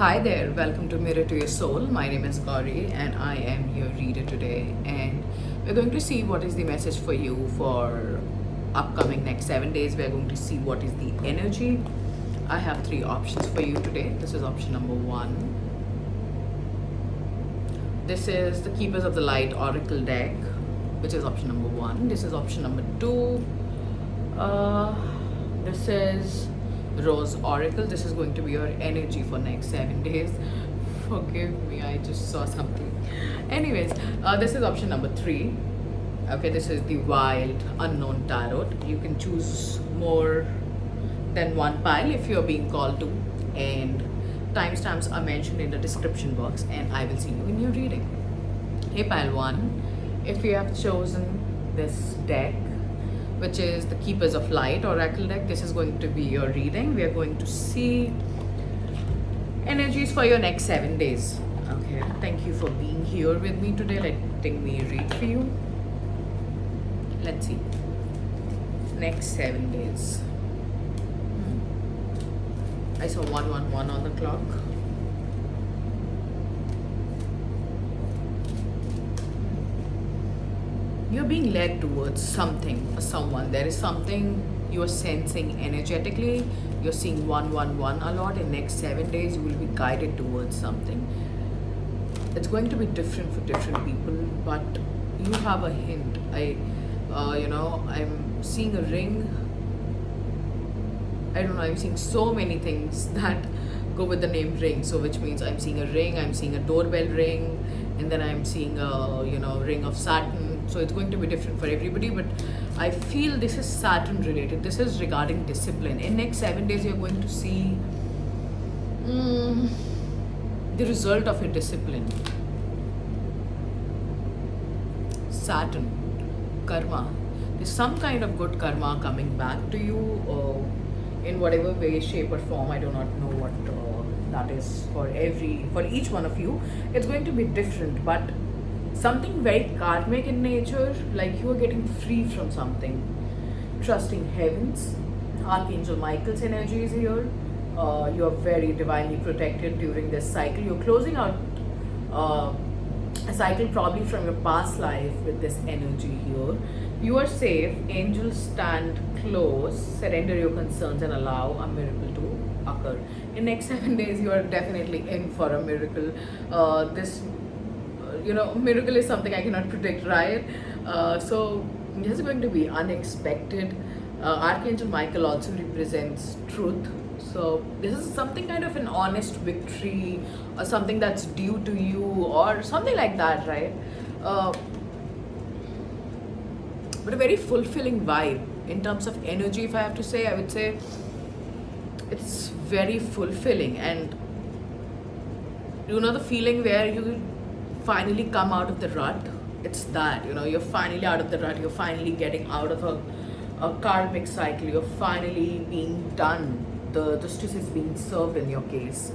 Hi there, welcome to Mirror to Your Soul. My name is Gauri and I am your reader today. And we're going to see what is the message for you for upcoming next 7 days. We're going to see what is the energy. I have three options for you today. This is option number one. This is the Keepers of the Light Oracle deck, which is option number one. This is option number two. This is Rose Oracle. This is going to be your energy for next 7 days. Forgive me, I just saw something. Anyways, this is option number three. Okay, this is the Wild Unknown Tarot. You can choose more than one pile if you're being called to, and timestamps are mentioned in the description box, and I will see you in your reading. Hey, pile one, if you have chosen this deck, which is the Keepers of Light Oracle deck, this is going to be your reading. We are going to see energies for your next 7 days. Okay, thank you for being here with me today, letting me read for you. Let's see. Next 7 days. I saw 111 on the clock. You're being led towards something or someone. There is something you're sensing energetically. You're seeing 111 a lot. In next 7 days, you will be guided towards something. It's going to be different for different people, but you have a hint. I'm seeing a ring. I don't know, I'm seeing so many things that go with the name ring. So which means I'm seeing a ring, I'm seeing a doorbell ring, and then I'm seeing a ring of Saturn. So it's going to be different for everybody, but I feel this is Saturn related. This is regarding discipline. In next 7 days, you're going to see the result of your discipline. Saturn, karma. There's some kind of good karma coming back to you in whatever way, shape or form. I do not know what that is for each one of you. It's going to be different, but something very karmic in nature, like you are getting free from something. Trusting heavens. Archangel Michael's energy is here. You are very divinely protected during this cycle. You're closing out a cycle probably from your past life with this energy here. You are safe. Angels stand close. Surrender your concerns and allow a miracle to occur. In next 7 days, you are definitely in for a miracle. This miracle is something I cannot predict, right? So this is going to be unexpected. Archangel Michael also represents truth. So this is something kind of an honest victory or something that's due to you or something like that, right? But a very fulfilling vibe in terms of energy. If I have to say, I would say it's very fulfilling, and the feeling where you finally come out of the rut. It's that, you're finally out of the rut. You're finally getting out of a karmic cycle. You're finally being done. The justice is being served in your case.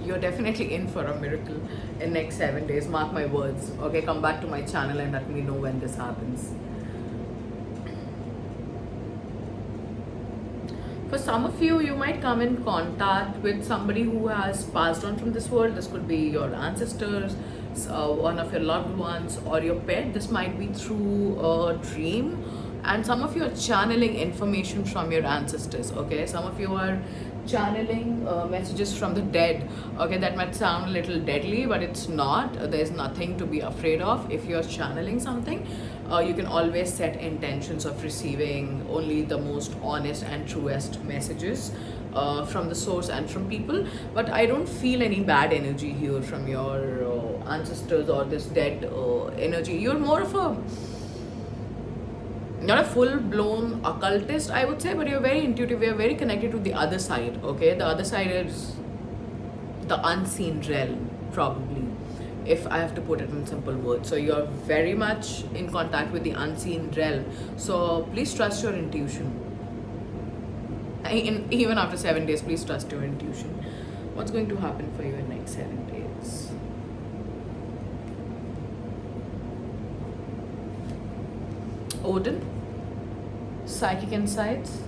You're definitely in for a miracle in next 7 days. Mark my words. Okay, come back to my channel and let me know when this happens. For some of you, you might come in contact with somebody who has passed on from this world. This could be your ancestors, one of your loved ones, or your pet. This might be through a dream, and some of you are channeling information from your ancestors. Okay, some of you are channeling messages from the dead. Okay, that might sound a little deadly, but it's not. There's nothing to be afraid of. If you're channeling something, you can always set intentions of receiving only the most honest and truest messages from the source and from people. But I don't feel any bad energy here from your ancestors or this dead energy. You're more of not a full-blown occultist, I would say, but you're very intuitive. You're very connected to the other side. Okay, the other side is the unseen realm, probably, if I have to put it in simple words. So you're very much in contact with the unseen realm. So please trust your intuition. Even after 7 days, please trust your intuition. What's going to happen for you in next 7 days? Odin, psychic insights.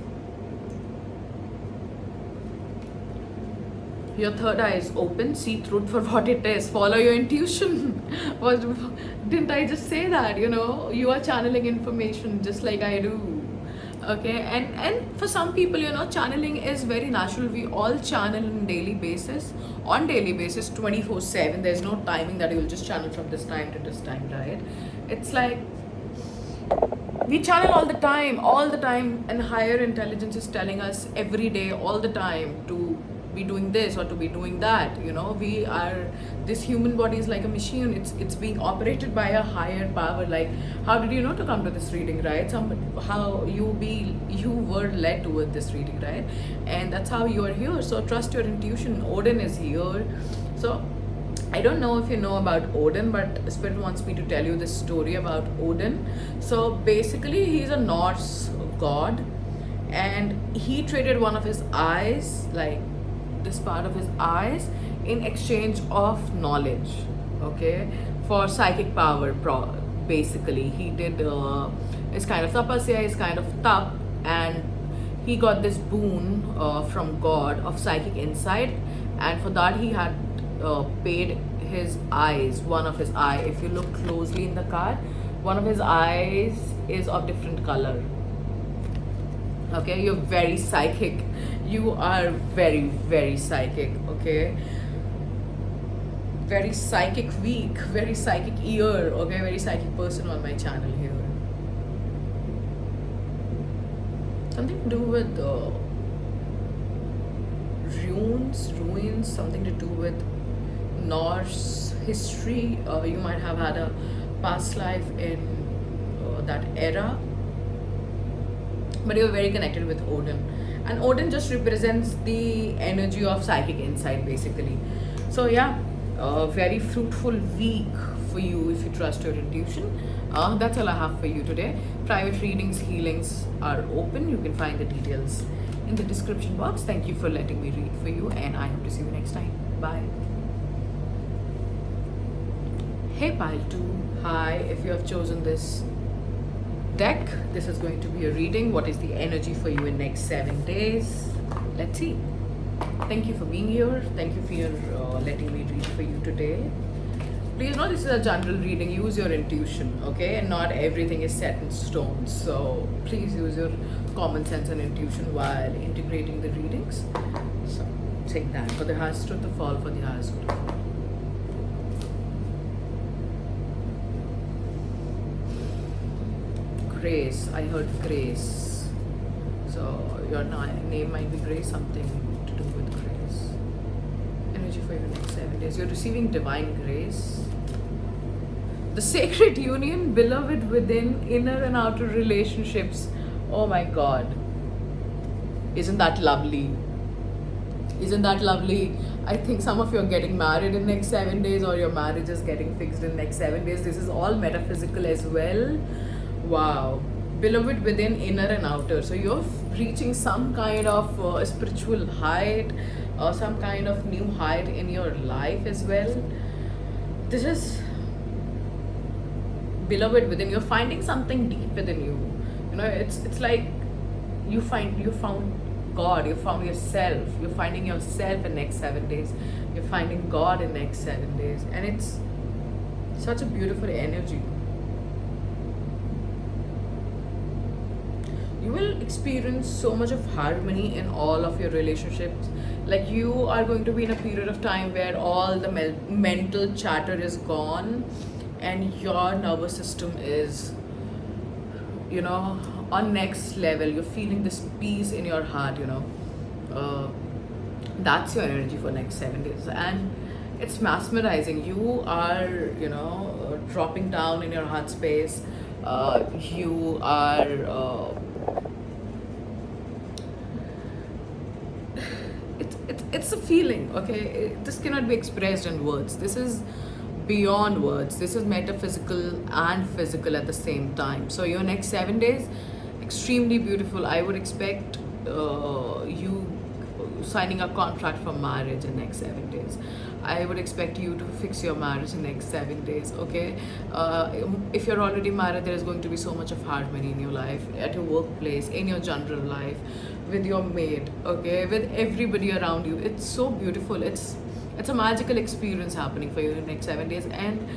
Your third eye is open. See truth for what it is. Follow your intuition. Didn't I just say that? You are channeling information just like I do. Okay, and for some people, channeling is very natural. We all channel on daily basis, 24/7. There's no timing that you'll just channel from this time to this time, right? It's like we channel all the time, and higher intelligence is telling us every day, all the time, to be doing this or to be doing that. We are, this human body is like a machine. It's being operated by a higher power. Like, how did you know to come to this reading, right? How you were led toward this reading, right? And that's how you are here. So trust your intuition. Odin is here. So I don't know if you know about Odin, but Spirit wants me to tell you this story about Odin. So basically, he's a Norse god, and he traded one of his eyes, like this part of his eyes, in exchange of knowledge, okay, for psychic power. Basically, he did his kind of tapasya, his kind of tap, and he got this boon from God of psychic insight, and for that he had paid his eyes, one of his eye. If you look closely in the card, one of his eyes is of different color. Okay, you're very psychic. You are very, very psychic. Okay, very psychic week, very psychic ear. Okay, very psychic person on my channel here. Something to do with ruins, something to do with Norse history. You might have had a past life in that era, but you're very connected with Odin, and Odin just represents the energy of psychic insight, basically. So yeah, a very fruitful week for you if you trust your intuition. That's all I have for you today. Private readings, healings are open. You can find the details in the description box. Thank you for letting me read for you, and I hope to see you next time. Bye. Hey Pile 2, hi. If you have chosen this deck, this is going to be a reading. What is the energy for you in next 7 days? Let's see. Thank you for being here. Thank you for letting me read for you today. Please know this is a general reading. Use your intuition, okay? And not everything is set in stone. So please use your common sense and intuition while integrating the readings. So take that. For the highest truth to fall, for the highest good to fall. Grace. I heard grace. So your name might be Grace, something to do with grace. Energy for your next 7 days. You're receiving divine grace. The sacred union, beloved within, inner and outer relationships. Oh my God. Isn't that lovely? Isn't that lovely? I think some of you are getting married in next 7 days, or your marriage is getting fixed in next 7 days. This is all metaphysical as well. Wow. Beloved within, inner and outer. So you're reaching some kind of spiritual height, or some kind of new height in your life as well. This is beloved within. You're finding something deep within you. It's like you found God, you found yourself. You're finding yourself in next 7 days. You're finding God in next 7 days. And it's such a beautiful energy. You will experience so much of harmony in all of your relationships. Like, you are going to be in a period of time where all the mental chatter is gone, and your nervous system is, on next level. You're feeling this peace in your heart. That's your energy for next 7 days, and it's mesmerizing. You are, dropping down in your heart space. You are. It's a feeling, okay? This cannot be expressed in words. This is beyond words. This is metaphysical and physical at the same time. So your next 7 days, extremely beautiful. I would expect you signing a contract for marriage in next 7 days. I would expect you to fix your marriage in next 7 days. Okay, if you're already married, there is going to be so much of harmony in your life, at your workplace, in your general life, with your mate. Okay, with everybody around you. It's so beautiful. It's a magical experience happening for you in the next 7 days, and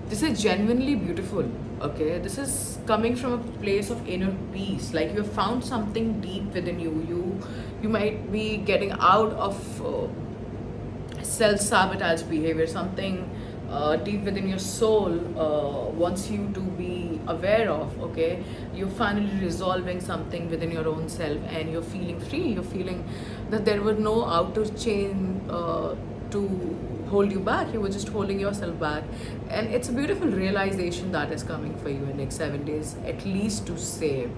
this is genuinely beautiful. Okay, this is coming from a place of inner peace. Like, you have found something deep within you. You might be getting out of self-sabotage behavior. Something deep within your soul wants you to be aware of. Okay, you're finally resolving something within your own self, and you're feeling free. You're feeling that there were no outer chain to hold you back. You were just holding yourself back, and it's a beautiful realization that is coming for you in next 7 days, at least to say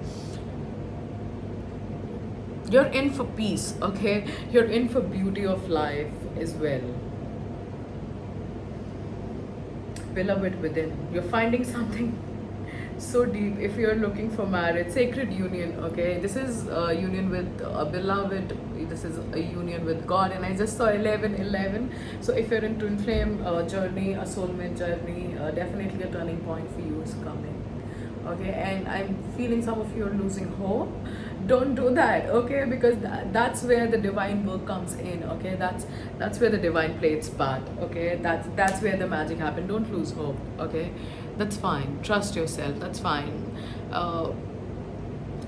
you're in for peace. Okay, you're in for beauty of life as well. Beloved within, you're finding something so deep. If you're looking for marriage, sacred union. Okay, this is a union with a beloved. This is a union with God, and I just saw 1111. So if you're in twin flame journey, a soulmate journey, definitely a turning point for you is coming. Okay, and I'm feeling some of you are losing hope. Don't do that. Okay, because that's where the divine work comes in. Okay, that's where the divine plays its part. Okay, that's where the magic happens. Don't lose hope. Okay, that's fine. Trust yourself. That's fine.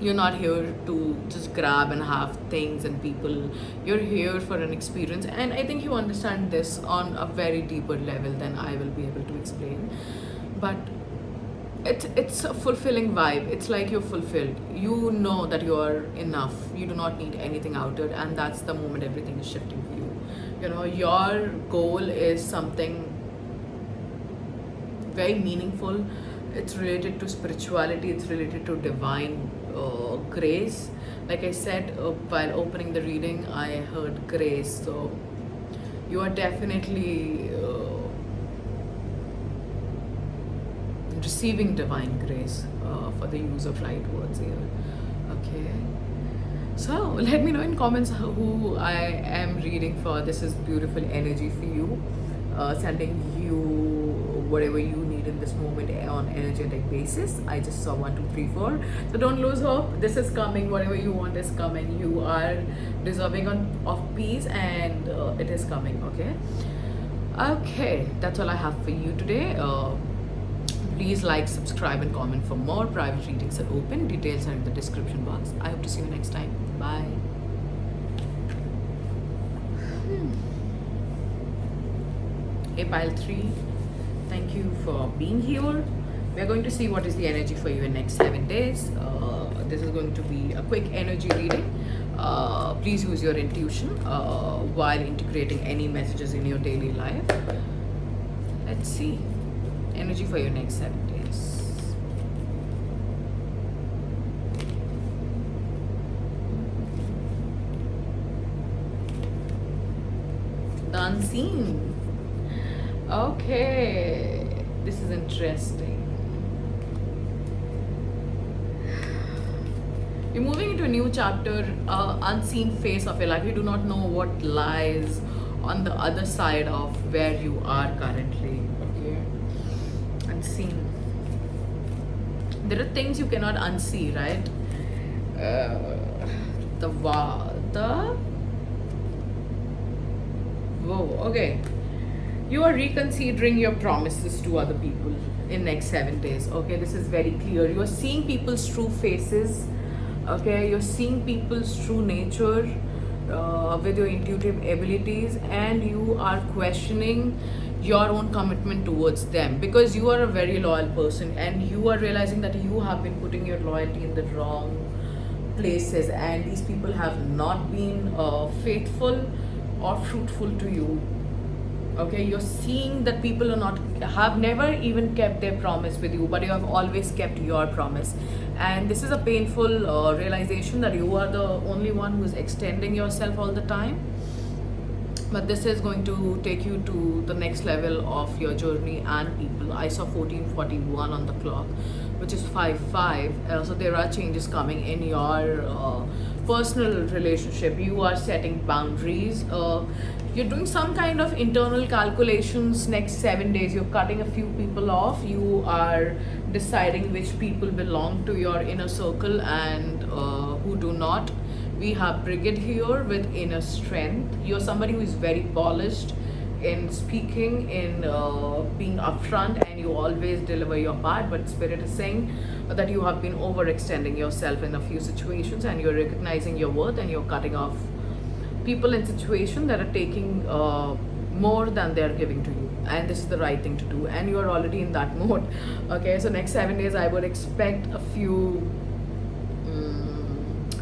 You're not here to just grab and have things and people. You're here for an experience, and I think you understand this on a very deeper level than I will be able to explain. But it's a fulfilling vibe. It's like you're fulfilled. You know that you're enough. You do not need anything outer, and that's the moment everything is shifting for you. You know, your goal is something very meaningful. It's related to spirituality. It's related to divine grace. Like I said, while opening the reading, I heard grace. So you are definitely receiving divine grace, for the use of right words here. Okay, so let me know in comments who I am reading for. This is beautiful energy for you, sending you whatever you need in this moment on energetic basis. I just saw 1 2 3 4, so don't lose hope. This is coming. Whatever you want is coming. You are deserving of peace, and it is coming. Okay, that's all I have for you today. Please like, subscribe, and comment for more. Private readings are open. Details are in the description box. I hope to see you next time. Bye. Hey, pile 3. Thank you for being here. We're going to see what is the energy for you in next 7 days. This is going to be a quick energy reading. Please use your intuition while integrating any messages in your daily life. Let's see. Energy for your next 7 days. The unseen. Okay, this is interesting. You're moving into a new chapter, unseen phase of your life. You do not know what lies on the other side of where you are currently. Okay, unseen. There are things you cannot unsee, right? Whoa. Okay. You are reconsidering your promises to other people in next 7 days. Okay, this is very clear. You are seeing people's true faces. Okay, you're seeing people's true nature with your intuitive abilities, and you are questioning your own commitment towards them because you are a very loyal person, and you are realizing that you have been putting your loyalty in the wrong places, and these people have not been faithful or fruitful to you. Okay, you're seeing that people have never even kept their promise with you, but you have always kept your promise. And this is a painful realization that you are the only one who's extending yourself all the time. But this is going to take you to the next level of your journey and people. I saw 1441 on the clock, which is 5-5. So there are changes coming in your personal relationship, you are setting boundaries. You're doing some kind of internal calculations. Next 7 days, you're cutting a few people off. You are deciding which people belong to your inner circle and who do not. We have Brigid here with inner strength. You're somebody who is very polished in speaking, in being upfront, and you always deliver your part. But Spirit is saying that you have been overextending yourself in a few situations, and you're recognizing your worth, and you're cutting off people in situations that are taking more than they're giving to you. And this is the right thing to do, and you're already in that mode. Okay, so next 7 days, I would expect a few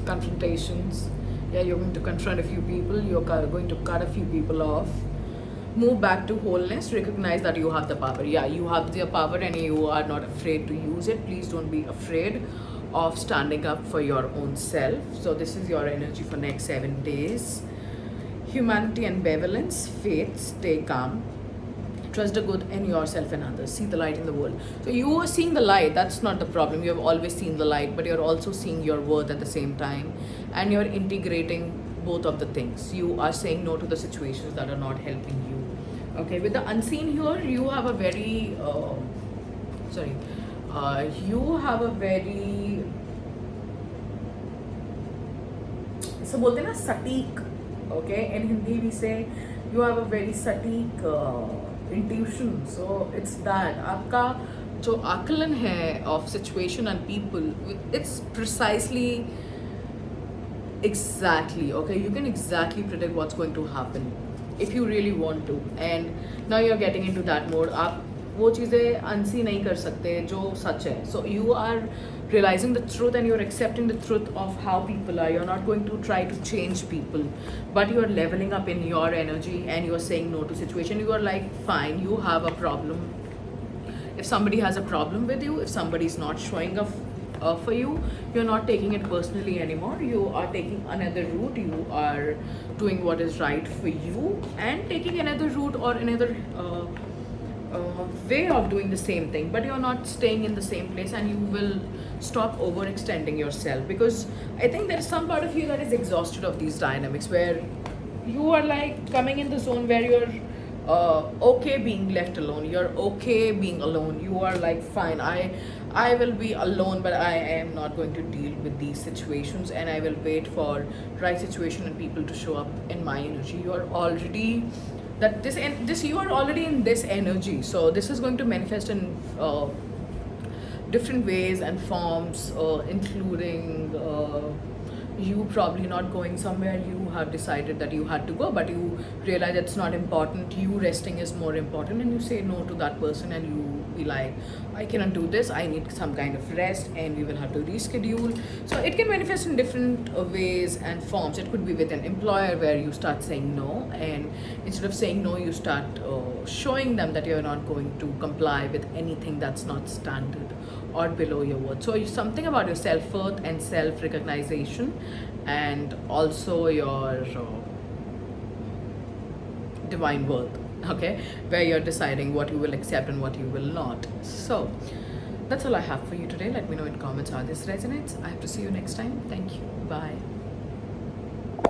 confrontations. Yeah, you're going to confront a few people, you're going to cut a few people off, move back to wholeness, recognize that you have the power. Yeah, you have the power and you are not afraid to use it. Please don't be afraid of standing up for your own self. So this is your energy for next 7 days. Humanity and benevolence, faith, stay calm, trust the good in yourself and others, see the light in the world. So you are seeing the light, that's not the problem. You have always seen the light, but you're also seeing your worth at the same time, and you're integrating both of the things. You are saying no to the situations that are not helping you. Okay, with the unseen here, you have a very you have a very, so बोलते हैं ना सटीक. Okay, in Hindi we say you have a very सटीक intuition. So it's that आपका जो आकलन है of situation and people, it's precisely exactly, okay, you can exactly predict what's going to happen if you really want to. And now you're getting into that mode. आप वो चीज़ें unsee नहीं कर सकते जो सच है. So you are realizing the truth, and you're accepting the truth of how people are. You're not going to try to change people, but you're leveling up in your energy, and you're saying no to situation. You are like, fine, you have a problem. If somebody has a problem with you, if somebody is not showing up for you, you're not taking it personally anymore. You are taking another route. You are doing what is right for you, and taking another route or another way of doing the same thing, but you're not staying in the same place, and you will stop overextending yourself, because I think there is some part of you that is exhausted of these dynamics, where you are like coming in the zone where you're okay being left alone, you're okay being alone. You are like, fine, I will be alone, but I am not going to deal with these situations, and I will wait for right situation and people to show up in my energy. You are already you are already in this energy, so this is going to manifest in different ways and forms, including you probably not going somewhere you have decided that you had to go, but you realize it's not important, you resting is more important, and you say no to that person, and you be like, I cannot do this, I need some kind of rest, and we will have to reschedule. So it can manifest in different ways and forms. It could be with an employer, where you start saying no, and instead of saying no, you start showing them that you're not going to comply with anything that's not standard or below your worth. So something about your self-worth and self-recognition, and also your divine worth, okay, where you're deciding what you will accept and what you will not. So that's all I have for you today. Let me know in comments how this resonates. I have to see you next time. Thank you. Bye.